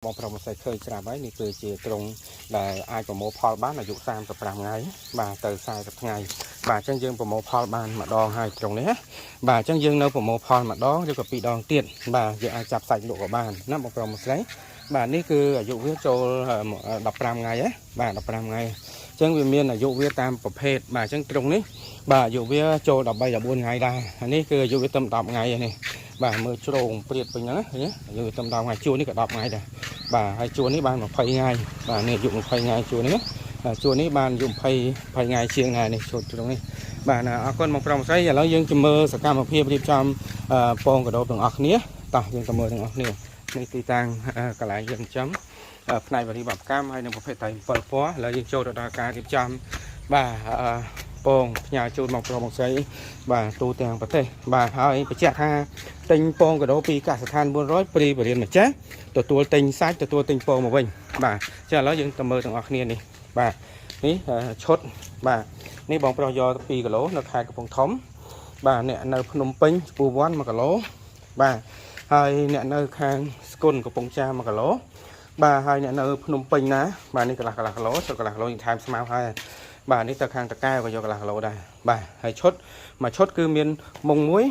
បងប្រុសមកស្អីឃើញស្រាប់ហើយនេះគឺជាត្រង់ដែលអាចប្រមូលផលបានអាយុ35ថ្ងៃបាទទៅ40ថ្ងៃបាទអញ្ចឹងយើងប្រមូលផលបានម្ដងហើយត្រង់នេះណាបាទអញ្ចឹងយើងនៅប្រមូលផលម្ដងឬក៏2ដងទៀតបាទយើងអាចចាប់សាច់លក់ក៏បានណាបងប្រុសមកស្អីបាទនេះគឺអាយុវាចូល15ថ្ងៃហ៎បាទ15ថ្ងៃអញ្ចឹងវាមានអាយុវាតាមប្រភេទបាទអញ្ចឹងត្រង់នេះបាទអាយុវាចូល13 14ថ្ងៃដែរនេះគឺអាយុវាត្រឹម10ថ្ងៃនេះបាទមើលជ្រងព្រាតពេញហ្នឹងណាអាយុវាត្រឹម10ថ្ងៃជួននេះក៏10ថ្ងៃដែរបាទហើយជួននេះបាន20ថ្ងៃបាទនេះអាយុ20ថ្ងៃជួននេះជួននេះបានអាយុ20ថ្ងៃជាងដែរនេះជួនត្រង់នេះបាទអរគុណបងប្រុសស្រីឥឡូវយើងទៅមើលសកម្មភាពរៀបចំពងកដោបទាំងអស់គ្នាតោះយើងទៅមើលទាំងអស់គ្នានេះទីតាំងកន្លែងយើងចំផ្នែកវិធីបព្វកម្មហើយនឹងប្រភេទតែ7ពណ៌ឥឡូវយើងចូលទៅដល់ការរៀបចំបាទពងផ្ញើជូនបងប្រុសបងស្រីបាទទូទាំងប្រទេសបាទហើយបញ្ជាក់ថាទិញពងកដោពីកសិដ្ឋាន400ព្រីបរិញ្ញាម្ចាស់ទទួលទិញសាច់ទទួលទិញពងមកវិញបាទចឹងឥឡូវយើងទៅមើលទាំងអស់គ្នានេះបាទនេះឈុតបាទនេះបងប្រុសយក2គីឡូនៅខេត្តកំពង់ធំបាទអ្នកនៅភ្នំពេញចំពោះវ័ន1គីឡូបាទហើយអ្នកនៅខាងស្គុនកំពង់ចាម1គីឡូបាទហើយអ្នកនៅភ្នំពេញណាបាទនេះកន្លះគីឡូចុះកន្លះគីឡូយើងថែមស្មៅហើយបាទនេះទៅខាងតកែវក៏យកកន្លះគីឡូដែរបាទហើយឈុតមួយឈុតគឺមានមុងមួយ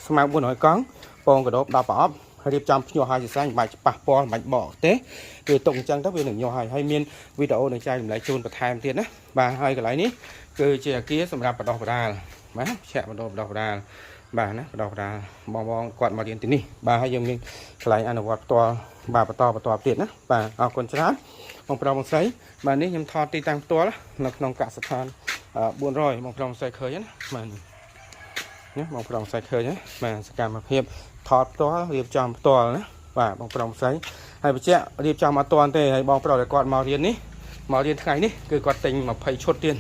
ស្មៅ400កង់ពងកដោប10ប្រអប់រៀបចំភ្ញាស់ហើយជាស្រេចមិនបាច់ប៉ះពាល់មិនបាច់បកទេគឺទុកអញ្ចឹងទៅវានឹងញាស់ហើយមានវីដេអូនឹងចែកចម្លែកជូនបន្ថែមទៀតណាបាទហើយកន្លែងនេះគឺជាអាគារសម្រាប់បដោះបដាលបាទឆាក់បដោះបដាលបាទណាបដោះបដាលបងគាត់មករៀនទីនេះបាទហើយយើងមានកន្លែងអនុវត្តផ្ទាល់បាទបន្តទៀតណាបាទអរគុណច្រើនបងប្រុសបងស្រីបាទនេះខ្ញុំថតទីតាំងផ្ទាល់នៅក្នុងកសិដ្ឋាន400បងប្រុសបងស្រីឃើញណាបាទនេះបងប្រុសបងស្រីឃើញណាបាទសកម្មភាពថតផ្ទាល់រៀបចំផ្ទាល់ណាបាទបងប្រុសបងស្រីហើយបញ្ជាក់រៀបចំអត់ទាន់ទេហើយបងប្រុសដែលគាត់មករៀននេះមករៀនថ្ងៃនេះគឺគាត់ទិញ20ឈុតទៀត